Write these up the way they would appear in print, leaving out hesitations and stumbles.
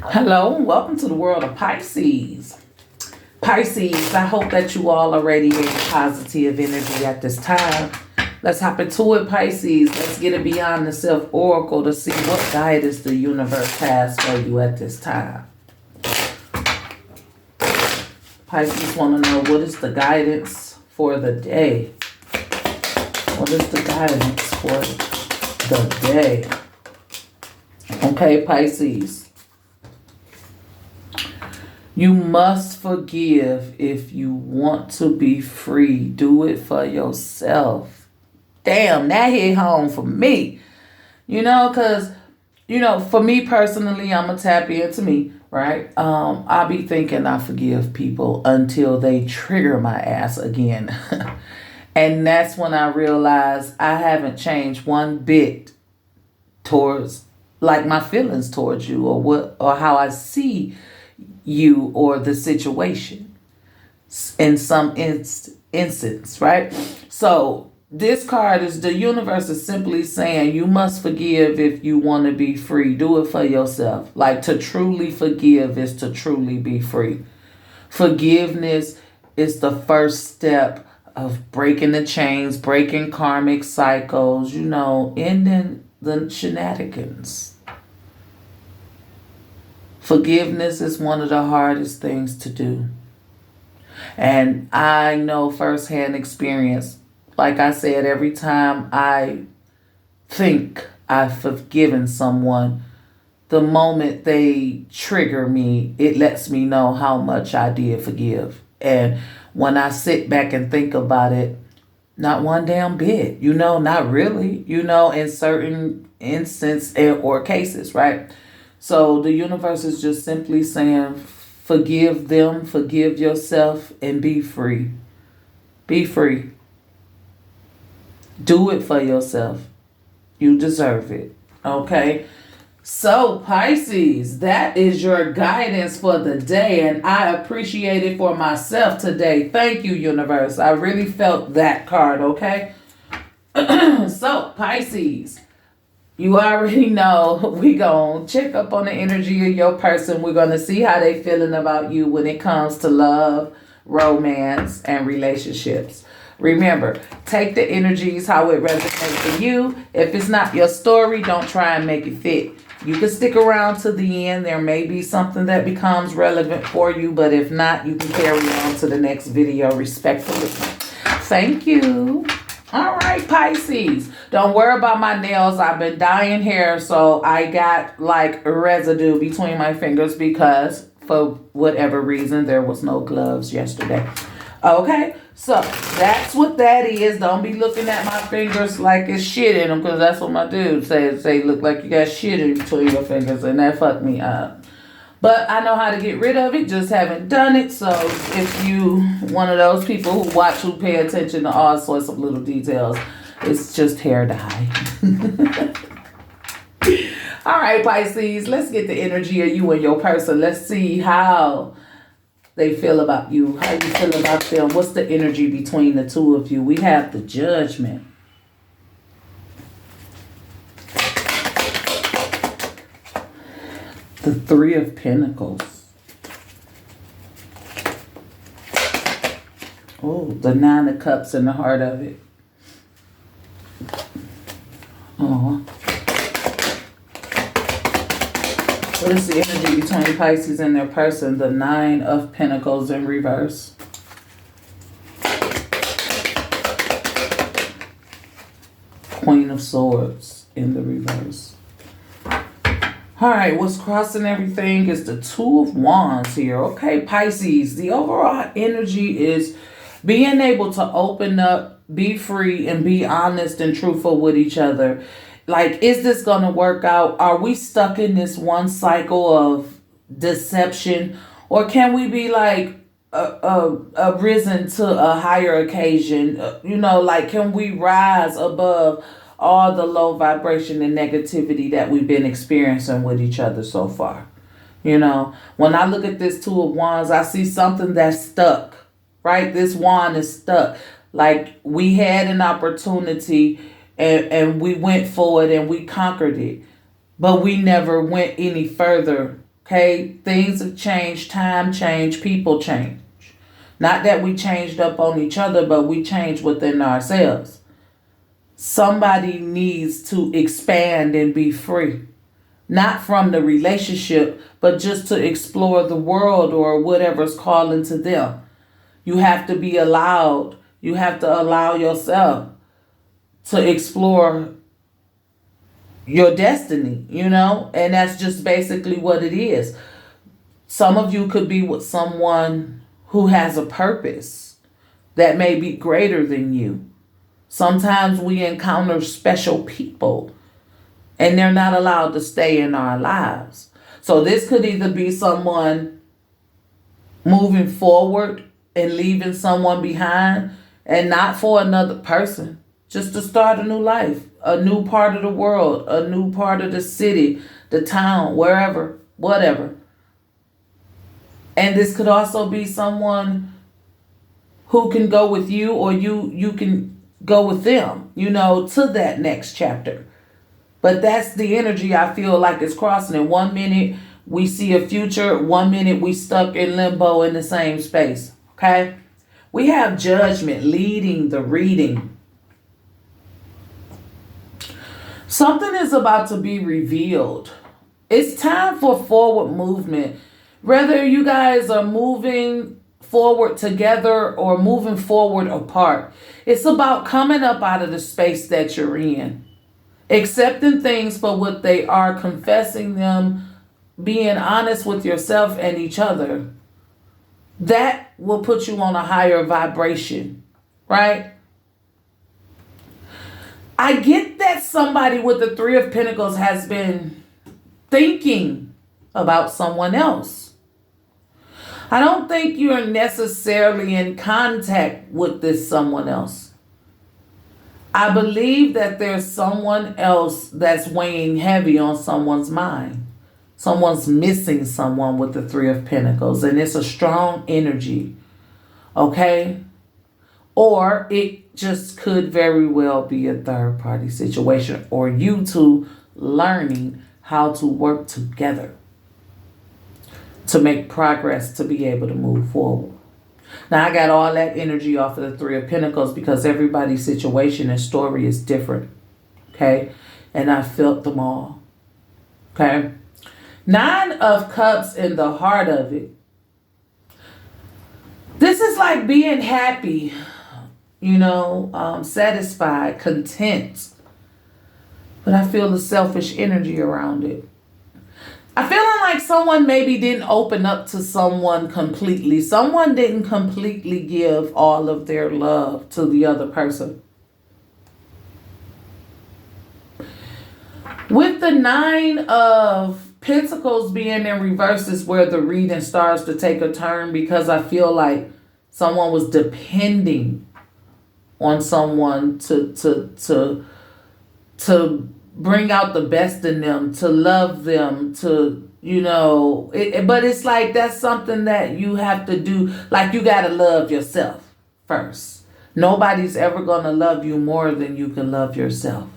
Hello and welcome to the world of Pisces. Pisces, I hope that you all are radiating positive energy at this time. Let's hop into it, Pisces. Let's get it beyond the self oracle to see what guidance the universe has for you at this time. Pisces want to know, what is the guidance for the day? What is the guidance for the day? Okay, Pisces. You must forgive if you want to be free. Do it for yourself. Damn, that hit home for me. Because, for me personally, I'm going to tap into me, right? I'll be thinking I forgive people until they trigger my ass again. And that's when I realize I haven't changed one bit towards, like, my feelings towards you or how I see you or the situation in some instance, right? So this card is, the universe is simply saying you must forgive if you want to be free. Do it for yourself. Like, to truly forgive is to truly be free. Forgiveness is the first step of breaking the chains, breaking karmic cycles, ending the shenanigans. Forgiveness is one of the hardest things to do. And I know firsthand experience. Like I said, every time I think I've forgiven someone, the moment they trigger me, it lets me know how much I did forgive. And when I sit back and think about it, not one damn bit, not really, in certain instances or cases, right? So the universe is just simply saying, forgive them, forgive yourself, and be free. Be free. Do it for yourself. You deserve it. Okay? So, Pisces, that is your guidance for the day, and I appreciate it for myself today. Thank you, universe. I really felt that card, okay? So, Pisces, you already know we going to check up on the energy of your person. We're going to see how they feeling about you when it comes to love, romance, and relationships. Remember, take the energies how it resonates for you. If it's not your story, don't try and make it fit. You can stick around to the end. There may be something that becomes relevant for you, but if not, you can carry on to the next video respectfully. Thank you. All right, Pisces. Don't worry about my nails. I've been dyeing hair, so I got like residue between my fingers because for whatever reason there was no gloves yesterday. Okay, so that's what that is. Don't be looking at my fingers like it's shit in them, because that's what my dude says. They look like you got shit in between your fingers, and that fucked me up. But I know how to get rid of it, just haven't done it. So if you one of those people who watch, who pay attention to all sorts of little details, it's just hair dye. All right, Pisces, let's get the energy of you and your person. Let's see how they feel about you, how you feel about them. What's the energy between the two of you? We have the Judgment. The Three of Pentacles. Oh, the Nine of Cups in the heart of it. Oh. What is the energy between Pisces and their person? The Nine of Pentacles in reverse. Queen of Swords in the reverse. All right, what's crossing everything is the Two of Wands here. Okay, Pisces, the overall energy is being able to open up, be free, and be honest and truthful with each other. Like, is this going to work out? Are we stuck in this one cycle of deception? Or can we be like risen to a higher occasion? Like, can we rise above all the low vibration and negativity that we've been experiencing with each other so far? When I look at this Two of Wands, I see something that's stuck, right? This wand is stuck. Like, we had an opportunity and we went forward and we conquered it, but we never went any further Okay, things have changed, time changed, people change. Not that we changed up on each other, but we changed within ourselves. Somebody needs to expand and be free. Not from the relationship, but just to explore the world or whatever's calling to them. You have to be allowed, you have to allow yourself to explore your destiny, and that's just basically what it is. Some of you could be with someone who has a purpose that may be greater than you. Sometimes we encounter special people and they're not allowed to stay in our lives. So this could either be someone moving forward and leaving someone behind, and not for another person, just to start a new life, a new part of the world, a new part of the city, the town, wherever, whatever. And this could also be someone who can go with you, or you can go with them, to that next chapter. But that's the energy I feel like is crossing it. 1 minute we see a future, 1 minute we stuck in limbo in the same space. Okay? We have judgment leading the reading. Something is about to be revealed. It's time for forward movement. Whether you guys are moving forward together or moving forward apart, it's about coming up out of the space that you're in. Accepting things for what they are, confessing them, being honest with yourself and each other. That will put you on a higher vibration, right? I get that somebody with the Three of Pentacles has been thinking about someone else. I don't think you're necessarily in contact with this someone else. I believe that there's someone else that's weighing heavy on someone's mind. Someone's missing someone with the Three of Pentacles, and it's a strong energy, okay? Or it just could very well be a third party situation, or you two learning how to work together to make progress to be able to move forward. Now, I got all that energy off of the Three of Pentacles because everybody's situation and story is different, okay? And I felt them all, okay? 9 of Cups in the heart of it. This is like being happy, satisfied, content. But I feel the selfish energy around it. I feeling like someone maybe didn't open up to someone completely. Someone didn't completely give all of their love to the other person. With the 9 of Pentacles being in reverse is where the reading starts to take a turn, because I feel like someone was depending on someone to bring out the best in them, to love them, but it's like that's something that you have to do. Like, you got to love yourself first. Nobody's ever going to love you more than you can love yourself,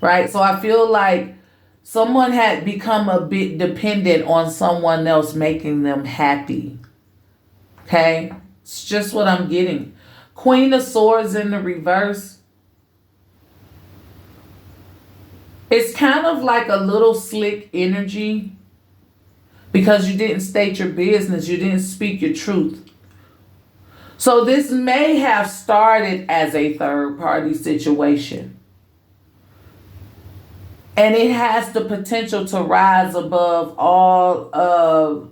right? So I feel like someone had become a bit dependent on someone else making them happy, okay? It's just what I'm getting. Queen of Swords in the reverse. It's kind of like a little slick energy because you didn't state your business. You didn't speak your truth. So this may have started as a third party situation. And it has the potential to rise above all of,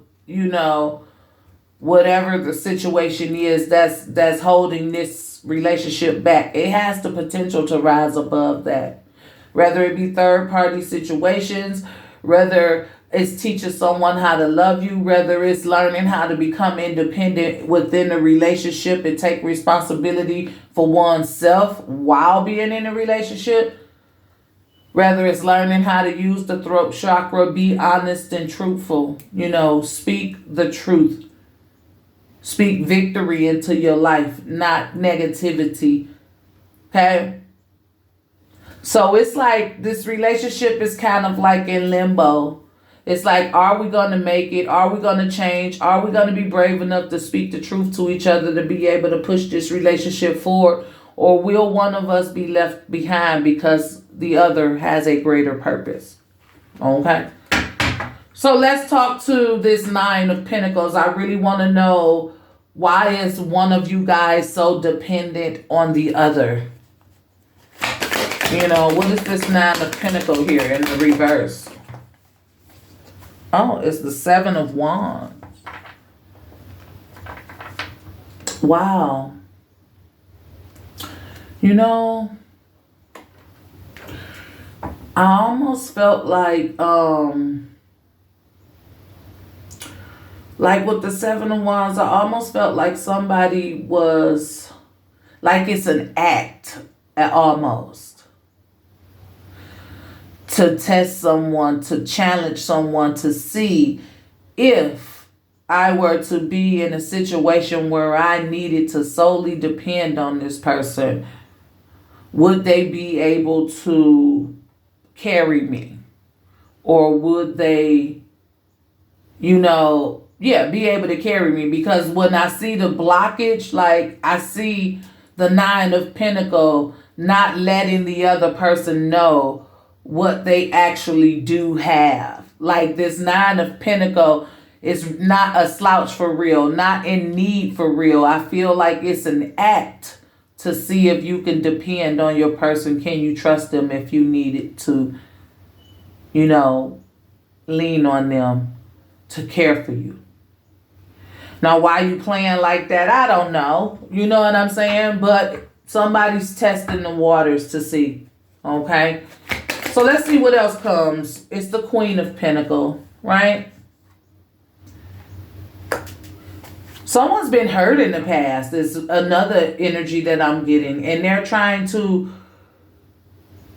whatever the situation is that's holding this relationship back. It has the potential to rise above that. Whether it be third party situations, whether it's teaching someone how to love you, whether it's learning how to become independent within a relationship and take responsibility for oneself while being in a relationship. Whether it's learning how to use the throat chakra, be honest and truthful, speak the truth. Speak victory into your life, not negativity, okay? So it's like this relationship is kind of like in limbo. It's like, are we going to make it? Are we going to change? Are we going to be brave enough to speak the truth to each other to be able to push this relationship forward? Or will one of us be left behind because the other has a greater purpose? Okay. So let's talk to this Nine of Pentacles. I really want to know, why is one of you guys so dependent on the other? You know, what is this Nine of Pentacles here in the reverse? Oh, it's the Seven of Wands. Wow. You know, I almost felt like with the Seven of Wands, I almost felt like somebody was, like it's an act almost. To test someone, to challenge someone, to see if I were to be in a situation where I needed to solely depend on this person, would they be able to carry me? Or would they, you know, be able to carry me? Because when I see the blockage, like I see the Nine of Pentacles not letting the other person know what they actually do have. Like this Nine of Pentacles is not a slouch for real, not in need for real. I feel like it's an act to see if you can depend on your person. Can you trust them if you needed to, you know, lean on them to care for you? Now, why you playing like that, I don't know. You know what I'm saying? But somebody's testing the waters to see. Okay? So let's see what else comes. It's the Queen of Pentacles, right? Someone's been hurt in the past. There's another energy that I'm getting. And they're trying to,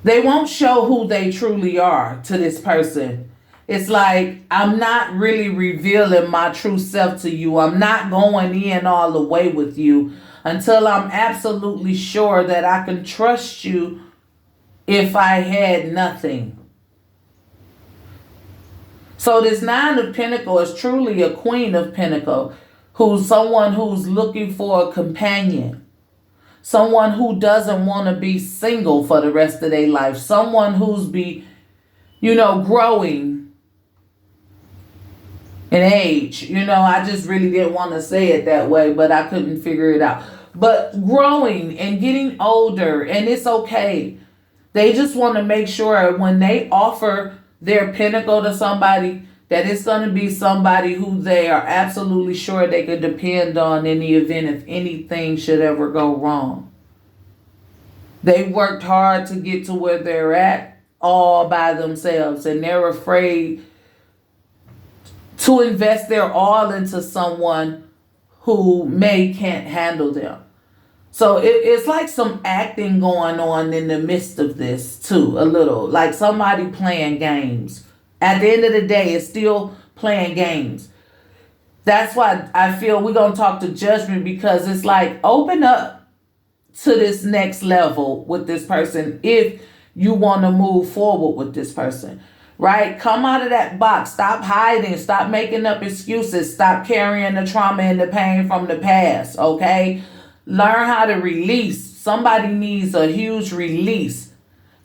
they won't show who they truly are to this person. It's like, I'm not really revealing my true self to you. I'm not going in all the way with you until I'm absolutely sure that I can trust you if I had nothing. So this Nine of Pentacles is truly a Queen of Pentacles, who's someone who's looking for a companion. Someone who doesn't want to be single for the rest of their life. Someone who's growing in age. You know, I just really didn't want to say it that way, but I couldn't figure it out. But growing and getting older, and it's okay. They just want to make sure when they offer their pentacle to somebody, that it's going to be somebody who they are absolutely sure they could depend on in the event if anything should ever go wrong. They worked hard to get to where they're at all by themselves, and they're afraid to invest their all into someone who can't handle them. So it's like some acting going on in the midst of this too, a little. Like somebody playing games. At the end of the day, it's still playing games. That's why I feel we're going to talk to Judgment, because it's like, open up to this next level with this person if you want to move forward with this person. Right? Come out of that box. Stop hiding. Stop making up excuses. Stop carrying the trauma and the pain from the past. Okay? Learn how to release. Somebody needs a huge release.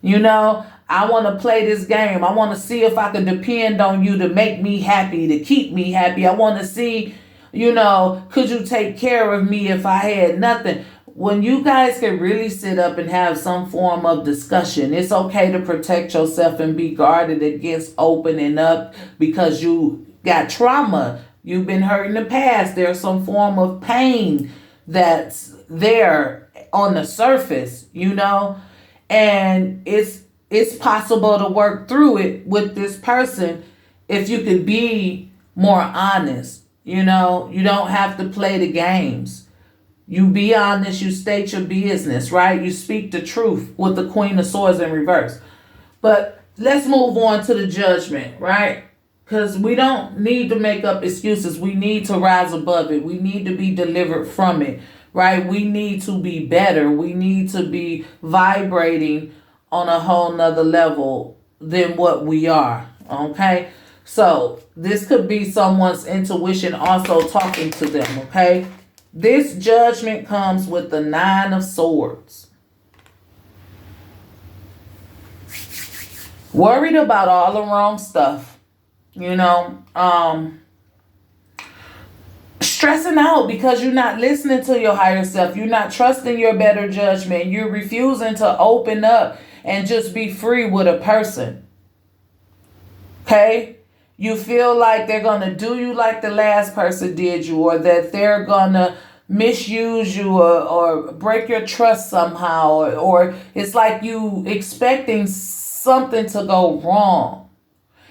You know, I want to play this game. I want to see if I can depend on you to make me happy, to keep me happy. I want to see, could you take care of me if I had nothing? When you guys can really sit up and have some form of discussion, it's okay to protect yourself and be guarded against opening up because you got trauma. You've been hurt in the past. There's some form of pain that's there on the surface, and it's possible to work through it with this person if you could be more honest. You don't have to play the games. You be honest, you state your business, right? You speak the truth with the Queen of Swords in reverse. But let's move on to the Judgment, right? Because we don't need to make up excuses. We need to rise above it. We need to be delivered from it, right? We need to be better. We need to be vibrating on a whole nother level than what we are, okay? So this could be someone's intuition also talking to them, okay? This judgment comes with the 9 of Swords. Worried about all the wrong stuff, you know, stressing out because you're not listening to your higher self. You're not trusting your better judgment. You're refusing to open up and just be free with a person. Okay? You feel like they're going to do you like the last person did you, or that they're going to misuse you, or break your trust somehow, or it's like you expecting something to go wrong.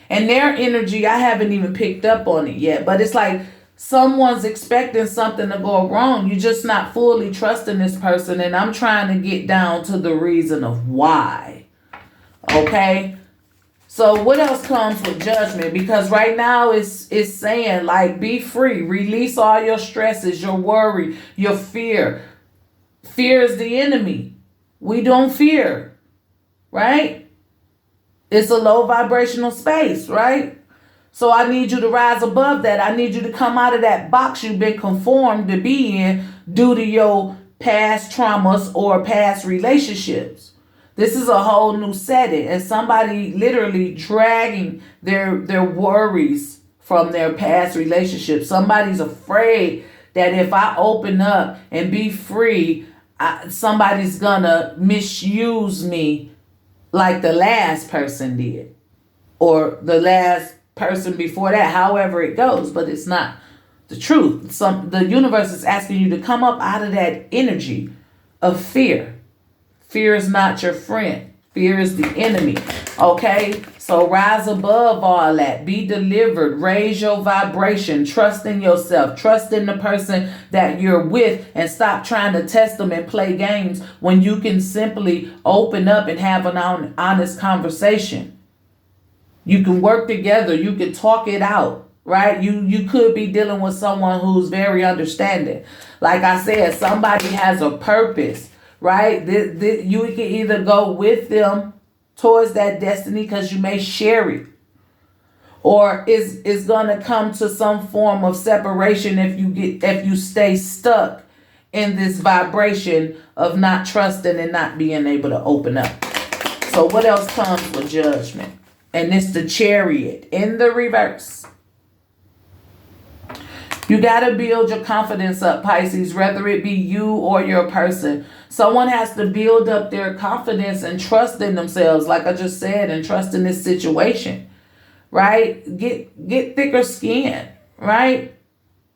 And their energy, I haven't even picked up on it yet, but it's like someone's expecting something to go wrong. You're just not fully trusting this person, and I'm trying to get down to the reason of why. Okay? So what else comes with judgment? Because right now it's saying, like, be free. Release all your stresses, your worry, your fear. Fear is the enemy. We don't fear, right? It's a low vibrational space, right? So I need you to rise above that. I need you to come out of that box you've been conformed to be in due to your past traumas or past relationships. This is a whole new setting, and somebody literally dragging their worries from their past relationships. Somebody's afraid that if I open up and be free, somebody's gonna misuse me like the last person did, or the last person before that, however it goes, but it's not the truth. The universe is asking you to come up out of that energy of fear. Fear is not your friend. Fear is the enemy. Okay? So rise above all that. Be delivered. Raise your vibration. Trust in yourself. Trust in the person that you're with, and stop trying to test them and play games when you can simply open up and have an honest conversation. You can work together. You can talk it out, right? You could be dealing with someone who's very understanding. Like I said, somebody has a purpose, right? You can either go with them towards that destiny because you may share it, or it's going to come to some form of separation if you stay stuck in this vibration of not trusting and not being able to open up. So what else comes with judgment? And it's the Chariot in the reverse. You got to build your confidence up, Pisces, whether it be you or your person. Someone has to build up their confidence and trust in themselves, like I just said, and trust in this situation, right? Get thicker skin, right?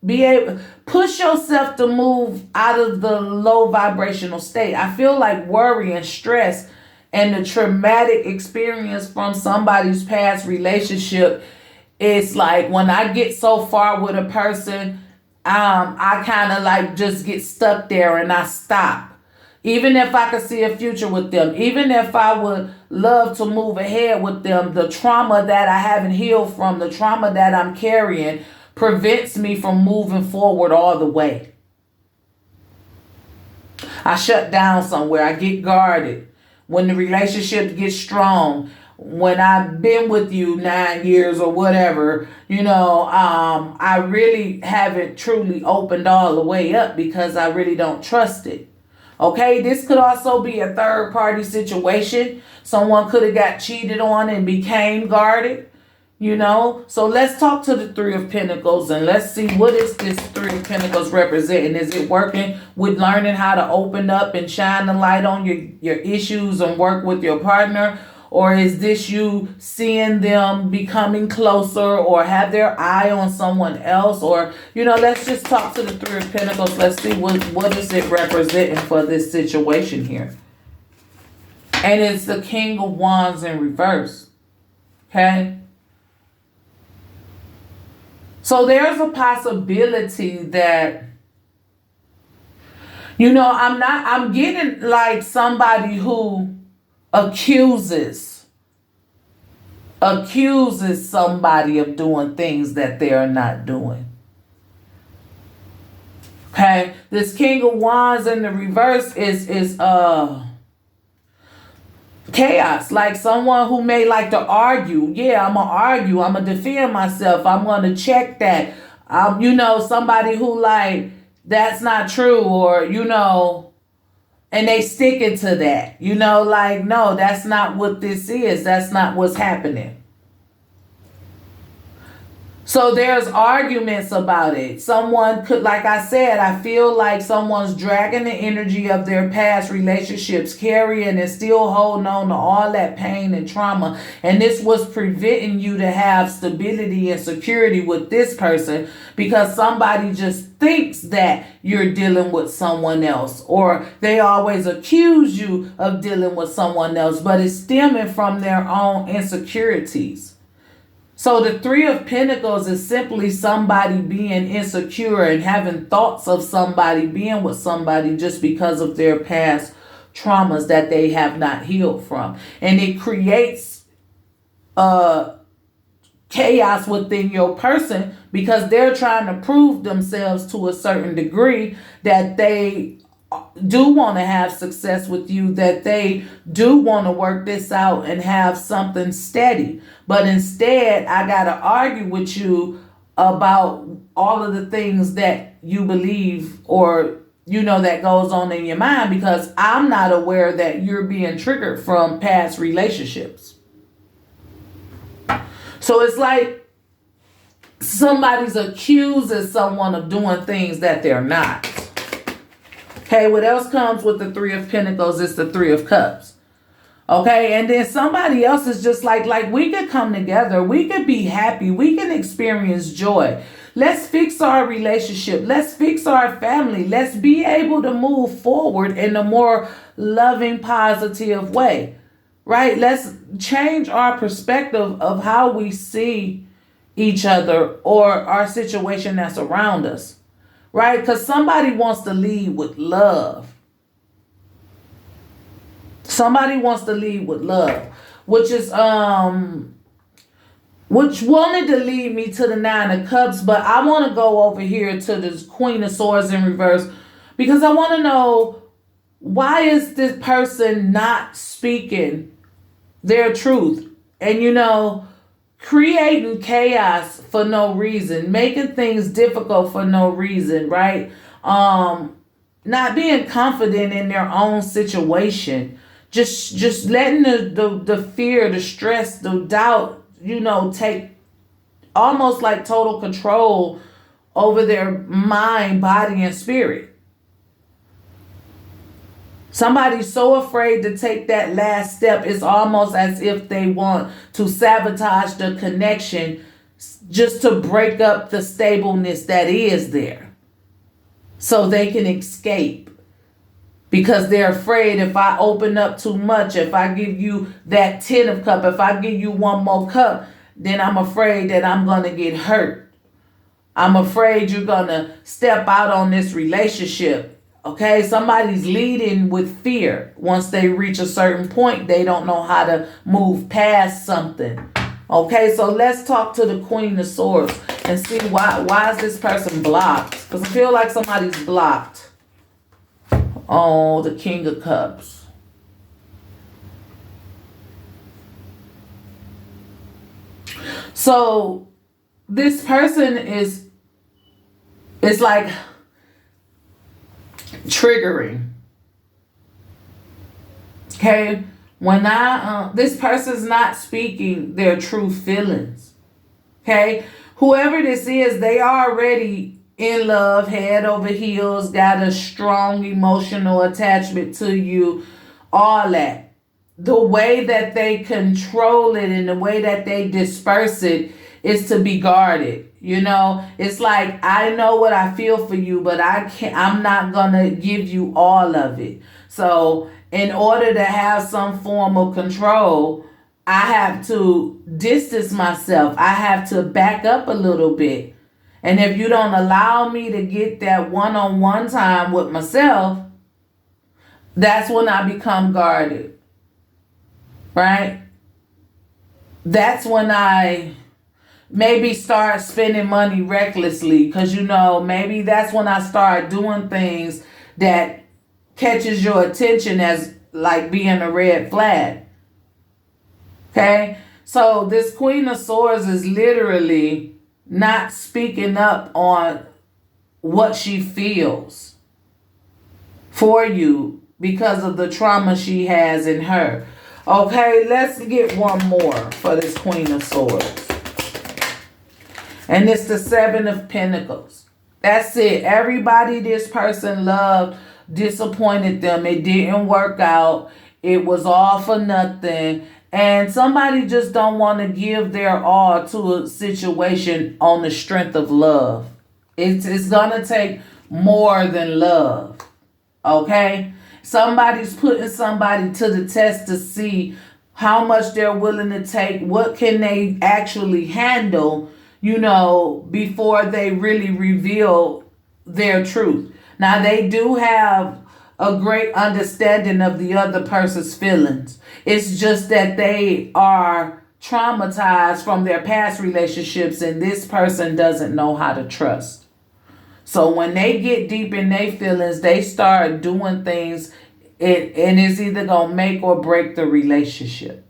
Be able push yourself to move out of the low vibrational state. I feel like worry and stress and the traumatic experience from somebody's past relationship, it's like when I get so far with a person, I kind of like just get stuck there and I stop. Even if I could see a future with them, even if I would love to move ahead with them, the trauma that I haven't healed from, the trauma that I'm carrying, prevents me from moving forward all the way. I shut down somewhere. I get guarded. When the relationship gets strong, when I've been with you 9 years or whatever, I really haven't truly opened all the way up because I really don't trust it. Okay, this could also be a third party situation. Someone could have got cheated on and became guarded, So let's talk to the Three of Pentacles and let's see, what is this Three of Pentacles representing? Is it working with learning how to open up and shine the light on your issues and work with your partner? Or is this you seeing them becoming closer or have their eye on someone else? Or, let's just talk to the Three of Pentacles. Let's see what is it representing for this situation here. And it's the King of Wands in reverse. Okay? So there's a possibility that, I'm getting like somebody who accuses somebody of doing things that they are not doing. Okay? This King of Wands in the reverse is Chaos, like someone who may like to argue. Yeah, I'm gonna argue. I'm gonna defend myself. I'm gonna check that. Somebody who like that's not true, or and they sticking to that. Like no, that's not what this is. That's not what's happening. So there's arguments about it. Someone could, like I said, I feel like someone's dragging the energy of their past relationships, carrying and still holding on to all that pain and trauma. And this was preventing you to have stability and security with this person because somebody just thinks that you're dealing with someone else, or they always accuse you of dealing with someone else, but it's stemming from their own insecurities. So the Three of Pentacles is simply somebody being insecure and having thoughts of somebody being with somebody just because of their past traumas that they have not healed from. And it creates chaos within your person because they're trying to prove themselves to a certain degree that they do want to have success with you, that they do want to work this out and have something steady. But instead, I got to argue with you about all of the things that you believe or that goes on in your mind because I'm not aware that you're being triggered from past relationships. So it's like somebody's accusing someone of doing things that they're not. Okay, what else comes with the Three of Pentacles is the Three of Cups. Okay, and then somebody else is just like we could come together. We could be happy. We can experience joy. Let's fix our relationship. Let's fix our family. Let's be able to move forward in a more loving, positive way. Right? Let's change our perspective of how we see each other or our situation that's around us. Right? Because somebody wants to lead with love. Somebody wants to lead with love. Which is which wanted to lead me to the Nine of Cups, but I want to go over here to this Queen of Swords in reverse because I want to know, why is this person not speaking their truth? And creating chaos for no reason, making things difficult for no reason, right? Not being confident in their own situation, just letting the fear, the stress, the doubt, take almost like total control over their mind, body, and spirit. Somebody's so afraid to take that last step, it's almost as if they want to sabotage the connection just to break up the stableness that is there so they can escape. Because they're afraid, if I open up too much, if I give you that 10 of cup, if I give you one more cup, then I'm afraid that I'm going to get hurt. I'm afraid you're going to step out on this relationship. Okay, somebody's leading with fear. Once they reach a certain point, they don't know how to move past something. Okay, so let's talk to the Queen of Swords and see why is this person blocked? Because I feel like somebody's blocked. Oh, the King of Cups. So this person is like triggering. Okay, when this person's not speaking their true feelings. Okay, whoever this is, they already in love, head over heels, got a strong emotional attachment to you, all that. The way that they control it and the way that they disperse it is to be guarded. It's like, I know what I feel for you, but I'm not gonna give you all of it. So in order to have some form of control, I have to distance myself. I have to back up a little bit. And if you don't allow me to get that one-on-one time with myself, that's when I become guarded. Right? That's when I maybe start spending money recklessly. Because, maybe that's when I start doing things that catches your attention as like being a red flag. Okay? So this Queen of Swords is literally not speaking up on what she feels for you because of the trauma she has in her. Okay, let's get one more for this Queen of Swords. And it's the Seven of Pentacles. That's it. Everybody this person loved disappointed them. It didn't work out. It was all for nothing. And somebody just don't want to give their all to a situation on the strength of love. It's going to take more than love. Okay? Somebody's putting somebody to the test to see how much they're willing to take. What can they actually handle, before they really reveal their truth. Now, they do have a great understanding of the other person's feelings. It's just that they are traumatized from their past relationships, and this person doesn't know how to trust. So when they get deep in their feelings, they start doing things, and it's either going to make or break the relationship.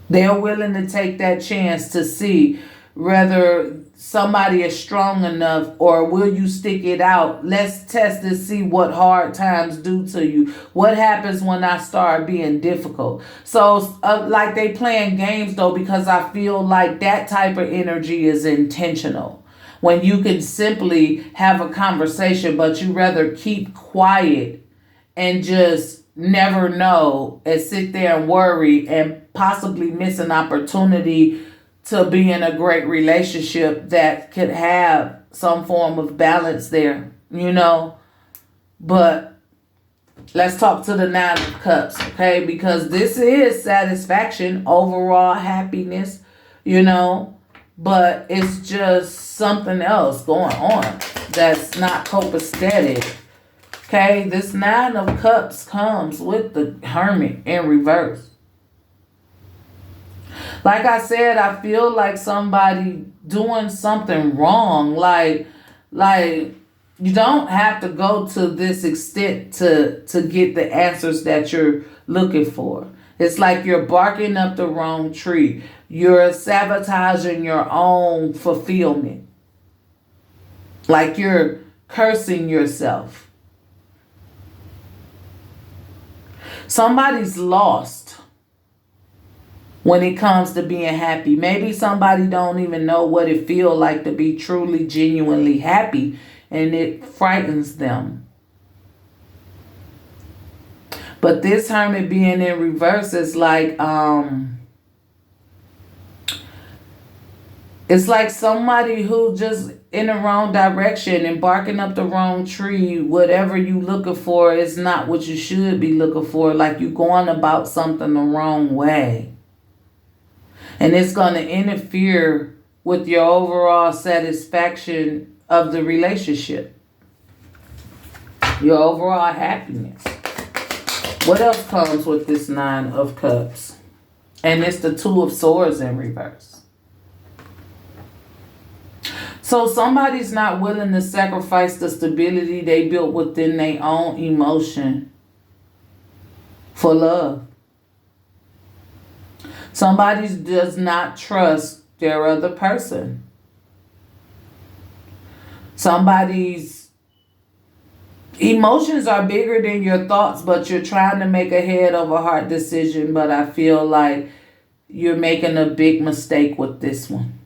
They're willing to take that chance to see whether somebody is strong enough, or will you stick it out? Let's test to see what hard times do to you. What happens when I start being difficult? So like they playing games though, because I feel like that type of energy is intentional. When you can simply have a conversation, but you rather keep quiet and just never know and sit there and worry and possibly miss an opportunity to be in a great relationship that could have some form of balance there, But let's talk to the Nine of Cups, okay? Because this is satisfaction, overall happiness, But it's just something else going on that's not copacetic. Okay, this Nine of Cups comes with the Hermit in reverse. Like I said, I feel like somebody doing something wrong. Like you don't have to go to this extent to get the answers that you're looking for. It's like you're barking up the wrong tree. You're sabotaging your own fulfillment. Like you're cursing yourself. Somebody's lost when it comes to being happy. Maybe somebody don't even know what it feels like to be truly, genuinely happy, and it frightens them. But this Hermit being in reverse is like, it's like somebody who just in the wrong direction and barking up the wrong tree. Whatever you looking for is not what you should be looking for. Like you going about something the wrong way. And it's going to interfere with your overall satisfaction of the relationship. Your overall happiness. What else comes with this Nine of Cups? And it's the Two of Swords in reverse. So somebody's not willing to sacrifice the stability they built within their own emotion for love. Somebody does not trust their other person. Somebody's emotions are bigger than your thoughts, but you're trying to make a head over heart decision. But I feel like you're making a big mistake with this one.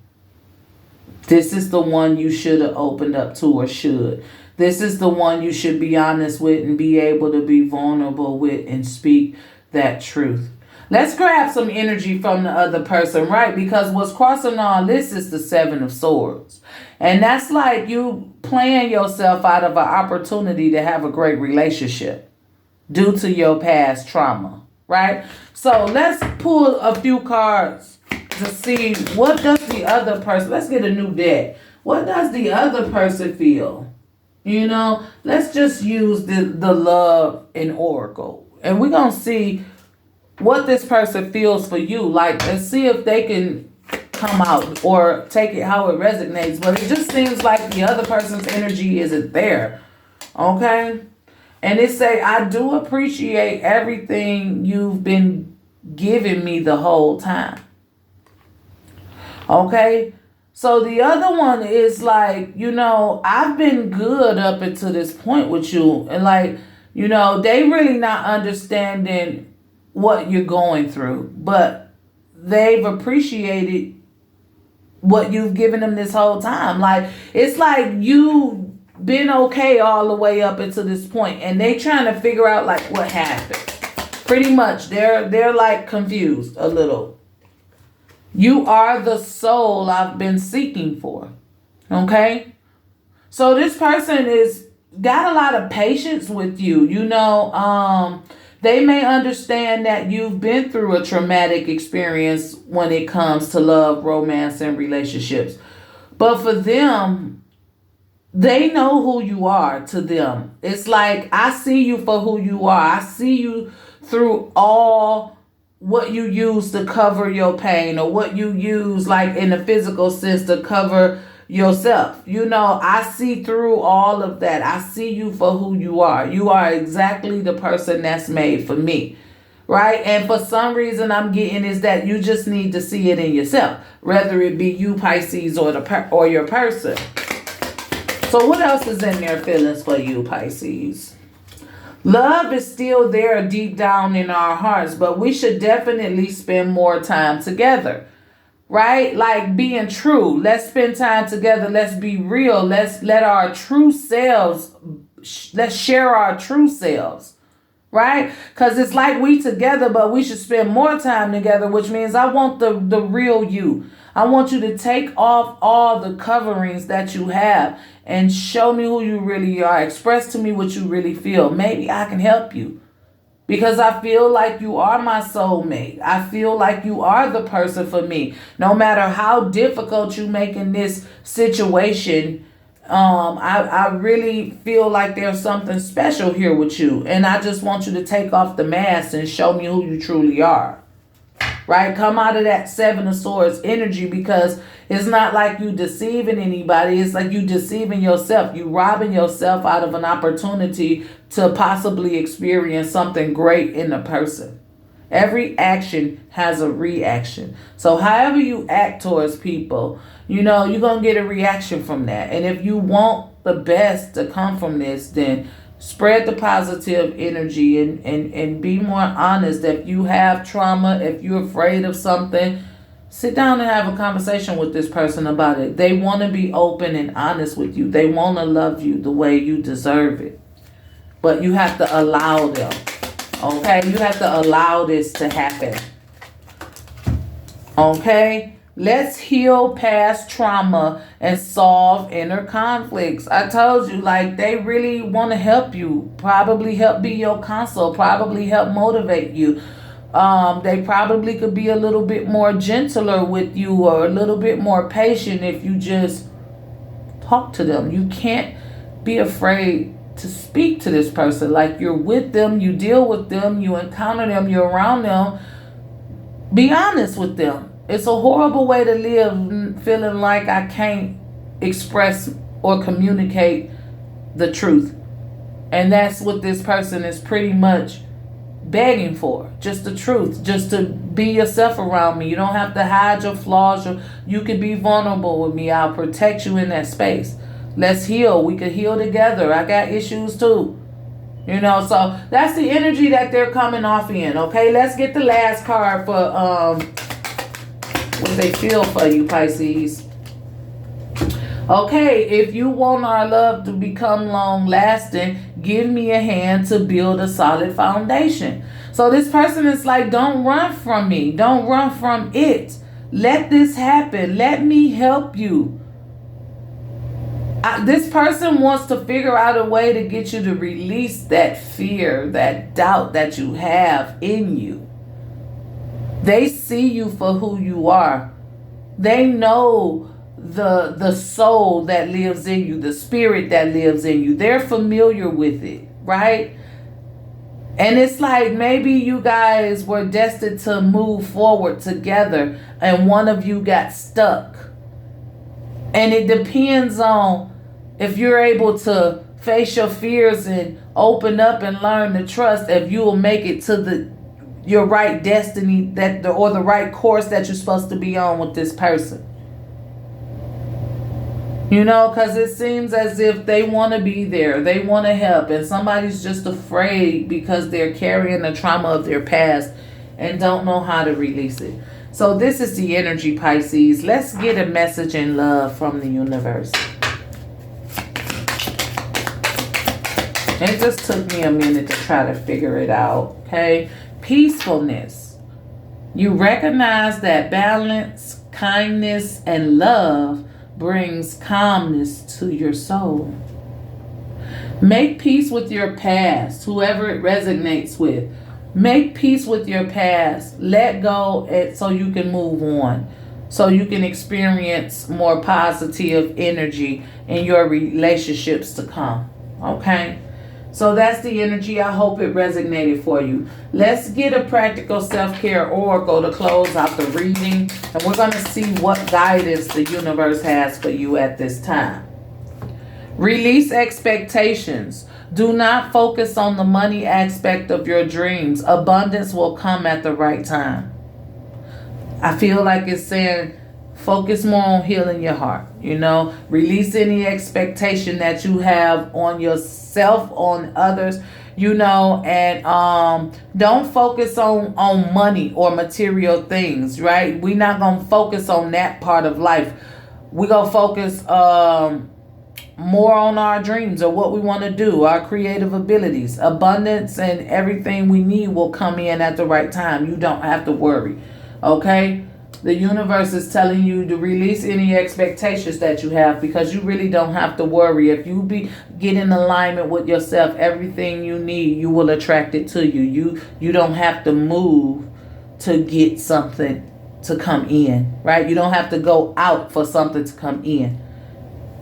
This is the one you should have opened up to, or should. This is the one you should be honest with and be able to be vulnerable with and speak that truth. Let's grab some energy from the other person, right? Because what's crossing on this is the Seven of Swords. And that's like you playing yourself out of an opportunity to have a great relationship due to your past trauma, right? So let's pull a few cards to see what does the other person, let's get a new deck. What does the other person feel? Let's just use the Love and Oracle. And we're going to see what this person feels for you. Like, let's see if they can come out or take it how it resonates. But it just seems like the other person's energy isn't there. Okay? And it say, I do appreciate everything you've been giving me the whole time. Okay? So the other one is like, I've been good up until this point with you. And like, they really not understanding what you're going through. But they've appreciated what you've given them this whole time. Like, it's like you been okay all the way up until this point, and they trying to figure out like what happened. Pretty much, they're like confused a little. You are the soul I've been seeking for. Okay? So this person is got a lot of patience with you. They may understand that you've been through a traumatic experience when it comes to love, romance, and relationships. But for them, they know who you are to them. It's like, I see you for who you are. I see you through all what you use to cover your pain, or what you use like in the physical sense to cover yourself. I see through all of that. I see you for who you are. You are exactly the person that's made for me. Right? And for some reason I'm getting is that you just need to see it in yourself, whether it be you, Pisces, or your person. So what else is in their feelings for you, Pisces? Love is still there deep down in our hearts, but we should definitely spend more time together. Right? Like being true. Let's spend time together. Let's be real. Let's let our true selves, let's share our true selves. Right? Because it's like we together, but we should spend more time together, which means I want the real you. I want you to take off all the coverings that you have and show me who you really are. Express to me what you really feel. Maybe I can help you. Because I feel like you are my soulmate. I feel like you are the person for me. No matter how difficult you make in this situation, I really feel like there's something special here with you. And I just want you to take off the mask and show me who you truly are. Right? Come out of that Seven of Swords energy, because it's not like you deceiving anybody. It's like you deceiving yourself. You robbing yourself out of an opportunity to possibly experience something great in a person. Every action has a reaction. So however you act towards people, you're going to get a reaction from that. And if you want the best to come from this, then spread the positive energy and be more honest. If you have trauma, if you're afraid of something, sit down and have a conversation with this person about it. They want to be open and honest with you. They want to love you the way you deserve it. But you have to allow them. Okay? You have to allow this to happen. Okay? Let's heal past trauma and solve inner conflicts. I told you, like, they really want to help you. Probably help be your console. Probably help motivate you. They probably could be a little bit more gentler with you, or a little bit more patient if you just talk to them. You can't be afraid to speak to this person. Like, you're with them, you deal with them, you encounter them, you're around them. Be honest with them. It's a horrible way to live, feeling like I can't express or communicate the truth. And that's what this person is pretty much begging for. Just the truth. Just to be yourself around me. You don't have to hide your flaws. You can be vulnerable with me. I'll protect you in that space. Let's heal. We can heal together. I got issues too. So that's the energy that they're coming off in. Okay, let's get the last card for what they feel for you, Pisces. Okay, if you want our love to become long lasting, give me a hand to build a solid foundation. So this person is like, don't run from me. Don't run from it. Let this happen. Let me help you. This person wants to figure out a way to get you to release that fear, that doubt that you have in you. They see you for who you are. They know the soul that lives in you, the spirit that lives in you. They're familiar with it, right? And it's like maybe you guys were destined to move forward together and one of you got stuck. And it depends on if you're able to face your fears and open up and learn to trust, if you will make it to your right destiny or the right course that you're supposed to be on with this person. You know, because it seems as if they want to be there. They want to help. And somebody's just afraid because they're carrying the trauma of their past and don't know how to release it. So this is the energy, Pisces. Let's get a message in love from the universe. It just took me a minute to try to figure it out. Okay. Peacefulness. You recognize that balance, kindness, and love brings calmness to your soul. Make peace with your past, whoever it resonates with. Make peace with your past. Let go so you can move on. So you can experience more positive energy in your relationships to come. Okay? So that's the energy. I hope it resonated for you. Let's get a practical self-care oracle to close out the reading. And we're going to see what guidance the universe has for you at this time. Release expectations. Do not focus on the money aspect of your dreams. Abundance will come at the right time. I feel like it's saying focus more on healing your heart. You know, release any expectation that you have on yourself, on others, you know, and don't focus on money or material things, right? We're not going to focus on that part of life. We're going to focus more on our dreams or what we want to do, our creative abilities. Abundance and everything we need will come in at the right time. You don't have to worry. Okay? The universe is telling you to release any expectations that you have, because you really don't have to worry. If you get in alignment with yourself, everything you need, you will attract it to you. You don't have to move to get something to come in, right? You don't have to go out for something to come in.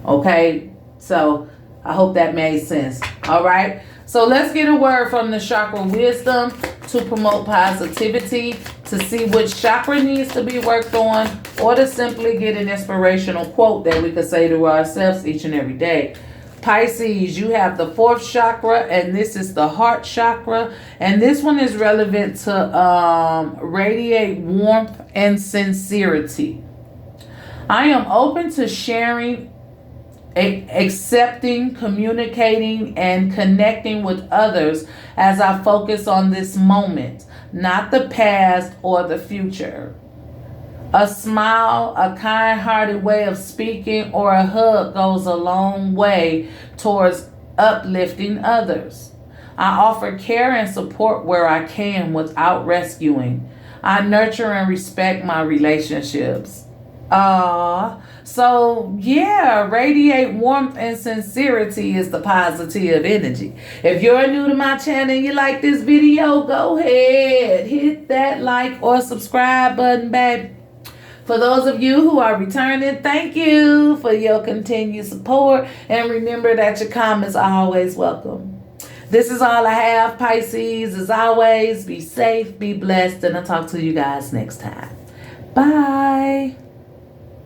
Okay? So I hope that made sense. All right? So let's get a word from the chakra wisdom to promote positivity, to see which chakra needs to be worked on, or to simply get an inspirational quote that we could say to ourselves each and every day. Pisces, you have the 4th chakra, and this is the heart chakra. And this one is relevant to radiate warmth and sincerity. I am open to sharing, accepting, communicating, and connecting with others as I focus on this moment, not the past or the future. A smile, a kind-hearted way of speaking, or a hug goes a long way towards uplifting others. I offer care and support where I can without rescuing. I nurture and respect my relationships. So yeah, radiate warmth and sincerity is the positive energy. If you're new to my channel and you like this video, go ahead, hit that like or subscribe button, baby. For those of you who are returning, thank you for your continued support. And remember that your comments are always welcome. This is all I have, Pisces. As always, be safe, be blessed, and I'll talk to you guys next time. Bye.